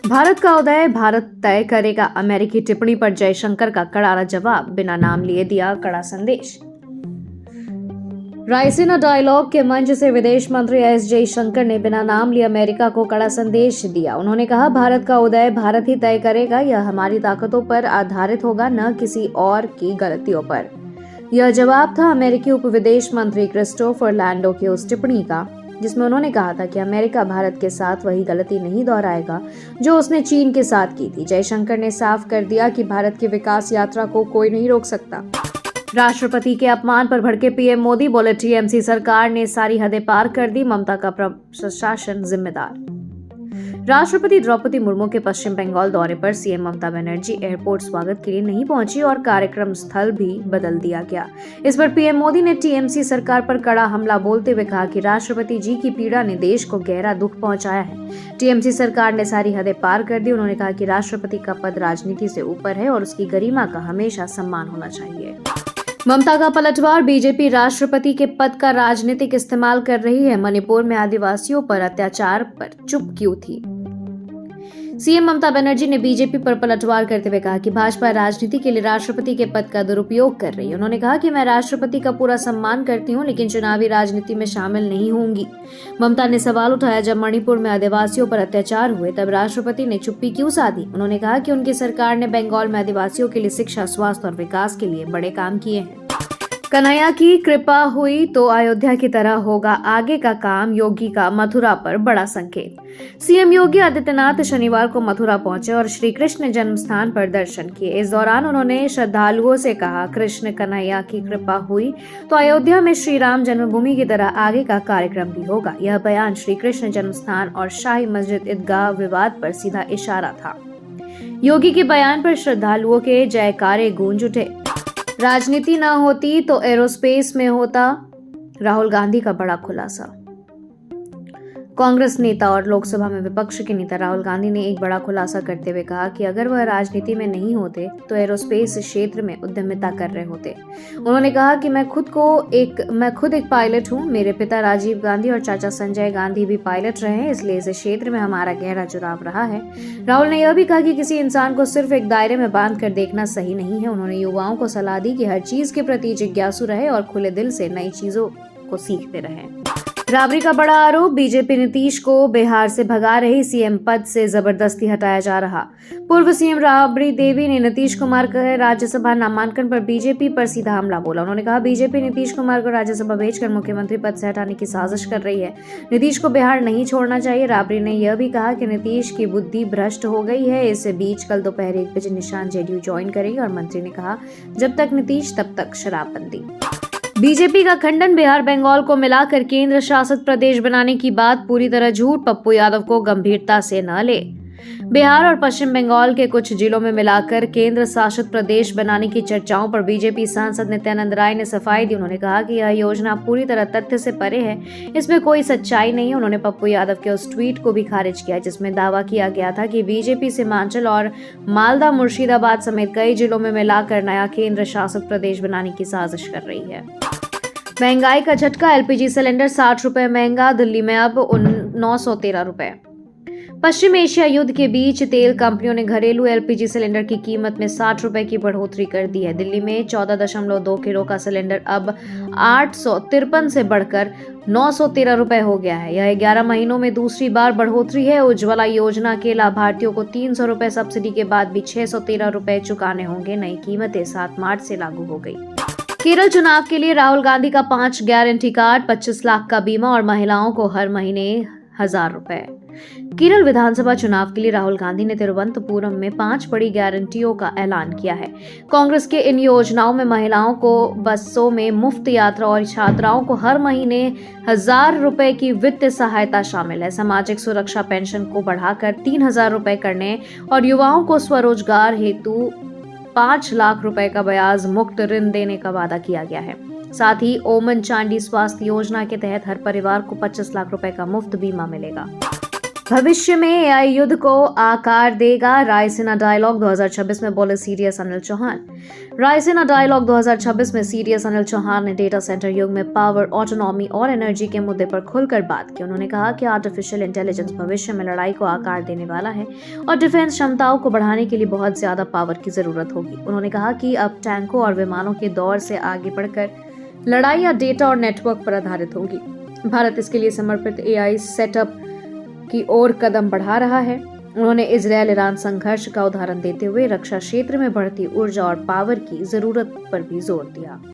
भारत का उदय भारत तय करेगा, अमेरिकी टिप्पणी पर जयशंकर का करारा जवाब, बिना नाम लिए दिया कड़ा संदेश। रायसीना डायलॉग के मंच से विदेश मंत्री एस जयशंकर ने बिना नाम लिए अमेरिका को कड़ा संदेश दिया। उन्होंने कहा, भारत का उदय भारत ही तय करेगा, यह हमारी ताकतों पर आधारित होगा, न किसी और की गलतियों पर। यह जवाब था अमेरिकी उप विदेश मंत्री क्रिस्टोफर लैंडो की उस टिप्पणी का, जिसमें उन्होंने कहा था कि अमेरिका भारत के साथ वही गलती नहीं दोहराएगा जो उसने चीन के साथ की थी। जयशंकर ने साफ कर दिया कि भारत की विकास यात्रा को कोई नहीं रोक सकता। राष्ट्रपति के अपमान पर भड़के पीएम मोदी बोले, टीएमसी सरकार ने सारी हदें पार कर दी, ममता का प्रशासन जिम्मेदार। राष्ट्रपति द्रौपदी मुर्मू के पश्चिम बंगाल दौरे पर सीएम ममता बनर्जी एयरपोर्ट स्वागत के लिए नहीं पहुंची और कार्यक्रम स्थल भी बदल दिया गया। इस पर पीएम मोदी ने टीएमसी सरकार पर कड़ा हमला बोलते हुए कहा कि राष्ट्रपति जी की पीड़ा ने देश को गहरा दुख पहुंचाया है। टीएमसी सरकार ने सारी हदें पार कर दी। उन्होंने कहा कि राष्ट्रपति का पद राजनीति से ऊपर है और उसकी गरिमा का हमेशा सम्मान होना चाहिए। ममता का पलटवार, बीजेपी राष्ट्रपति के पद का राजनीतिक इस्तेमाल कर रही है। मणिपुर में आदिवासियों पर अत्याचार पर चुप क्यों थी? सीएम ममता बनर्जी ने बीजेपी पर पलटवार करते हुए कहा कि भाजपा राजनीति के लिए राष्ट्रपति के पद का दुरुपयोग कर रही है। उन्होंने कहा कि मैं राष्ट्रपति का पूरा सम्मान करती हूं, लेकिन चुनावी राजनीति में शामिल नहीं होंगी। ममता ने सवाल उठाया, जब मणिपुर में आदिवासियों पर अत्याचार हुए तब राष्ट्रपति ने चुप्पी क्यों साधी? उन्होंने कहा कि उनकी सरकार ने बंगाल में आदिवासियों के लिए शिक्षा, स्वास्थ्य और विकास के लिए बड़े काम किए हैं। कन्हैया की कृपा हुई तो अयोध्या की तरह होगा आगे का काम, योगी का मथुरा पर बड़ा संकेत। सीएम योगी आदित्यनाथ शनिवार को मथुरा पहुंचे और श्री कृष्ण जन्म स्थान पर दर्शन किए। इस दौरान उन्होंने श्रद्धालुओं से कहा, कृष्ण कन्हैया की कृपा हुई तो अयोध्या में श्री राम जन्मभूमि की तरह आगे का कार्यक्रम भी होगा। यह बयान श्री कृष्ण जन्म स्थान और शाही मस्जिद ईदगाह विवाद पर सीधा इशारा था। योगी के बयान पर श्रद्धालुओं के जयकारे गूंज उठे। राजनीति न होती तो एरोस्पेस में होता, राहुल गांधी का बड़ा खुलासा। कांग्रेस नेता और लोकसभा में विपक्ष के नेता राहुल गांधी ने एक बड़ा खुलासा करते हुए कहा कि अगर वह राजनीति में नहीं होते तो एरोस्पेस क्षेत्र में उद्यमिता कर रहे होते। उन्होंने कहा कि मैं खुद एक पायलट हूं। मेरे पिता राजीव गांधी और चाचा संजय गांधी भी पायलट रहे हैं, इसलिए इस क्षेत्र में हमारा गहरा जुड़ाव रहा है। राहुल ने यह भी कहा कि किसी इंसान को सिर्फ एक दायरे में बांध कर देखना सही नहीं है। उन्होंने युवाओं को सलाह दी कि हर चीज के प्रति जिज्ञासु रहे और खुले दिल से नई चीजों को सीखते रहें। राबड़ी का बड़ा आरोप, बीजेपी नीतीश को बिहार से भगा रही, सीएम पद से जबरदस्ती हटाया जा रहा। पूर्व सीएम राबड़ी देवी ने नीतीश कुमार के राज्यसभा नामांकन पर बीजेपी पर सीधा हमला बोला। उन्होंने कहा, बीजेपी नीतीश कुमार को राज्यसभा भेजकर मुख्यमंत्री पद से हटाने की साजिश कर रही है। नीतीश को बिहार नहीं छोड़ना चाहिए। राबड़ी ने यह भी कहा कि नीतीश की बुद्धि भ्रष्ट हो गई है। इस बीच कल दोपहर 1 बजे निशान जेडीयू ज्वाइन करेगी और मंत्री ने कहा, जब तक नीतीश तब तक शराबबंदी। बीजेपी का खंडन, बिहार बंगाल को मिलाकर केंद्र शासित प्रदेश बनाने की बात पूरी तरह झूठ, पप्पू यादव को गंभीरता से न ले। बिहार और पश्चिम बंगाल के कुछ जिलों में मिलाकर केंद्र शासित प्रदेश बनाने की चर्चाओं पर बीजेपी सांसद नित्यानंद राय ने सफाई दी। उन्होंने कहा कि यह योजना पूरी तरह तथ्य से परे है, इसमें कोई सच्चाई नहीं है। उन्होंने पप्पू यादव के उस ट्वीट को भी खारिज किया जिसमें दावा किया गया था कि बीजेपी सीमांचल और मालदा मुर्शिदाबाद समेत कई जिलों में मिलाकर नया केंद्र शासित प्रदेश बनाने की साजिश कर रही है। महंगाई का झटका, एलपीजी सिलेंडर 60 रुपए महंगा, दिल्ली में अब 913 रुपए। पश्चिम एशिया युद्ध के बीच तेल कंपनियों ने घरेलू एलपीजी सिलेंडर की कीमत में 60 रुपए की बढ़ोतरी कर दी है। दिल्ली में 14.2 किलो का सिलेंडर अब 853 से बढ़कर 913 रुपए हो गया है। यह 11 महीनों में दूसरी बार बढ़ोतरी है। उज्ज्वला योजना के लाभार्थियों को 300 रुपए सब्सिडी के बाद भी 613 रुपए चुकाने होंगे। नई कीमतें 7 मार्च से लागू हो गई। केरल चुनाव के लिए राहुल गांधी का 5 गारंटी कार्ड, 25 लाख का बीमा और महिलाओं को हर महीने 1000 रुपए। केरल विधानसभा चुनाव के लिए राहुल गांधी ने तिरुवनंतपुरम में 5 बड़ी गारंटियों का ऐलान किया है। कांग्रेस के इन योजनाओं में महिलाओं को बसों में मुफ्त यात्रा और छात्राओं को हर महीने 1000 रुपए की वित्तीय सहायता शामिल है। सामाजिक सुरक्षा पेंशन को बढ़ाकर 3000 रुपए करने और युवाओं को स्वरोजगार हेतु 5 लाख रुपए का ब्याज मुक्त ऋण देने का वादा किया गया है। साथ ही ओमन चांडी स्वास्थ्य योजना के तहत हर परिवार को 25 लाख रुपए का मुफ्त बीमा मिलेगा। भविष्य में एआई युद्ध को आकार देगा, रायसीना डायलॉग 2026 में बोले सीडीएस अनिल चौहान। रायसीना डायलॉग 2026 में सीडीएस अनिल चौहान ने डेटा सेंटर युग में पावर, ऑटोनॉमी और एनर्जी के मुद्दे पर खुलकर बात की। उन्होंने कहा कि आर्टिफिशियल इंटेलिजेंस भविष्य में लड़ाई को आकार देने वाला है और डिफेंस क्षमताओं को बढ़ाने के लिए बहुत ज्यादा पावर की जरूरत होगी। उन्होंने कहा कि अब टैंकों और विमानों के दौर से आगे बढ़कर लड़ाई डेटा और नेटवर्क पर आधारित होगी। भारत इसके लिए समर्पित एआई सेटअप की ओर कदम बढ़ा रहा है। उन्होंने इजरायल ईरान संघर्ष का उदाहरण देते हुए रक्षा क्षेत्र में बढ़ती ऊर्जा और पावर की जरूरत पर भी जोर दिया।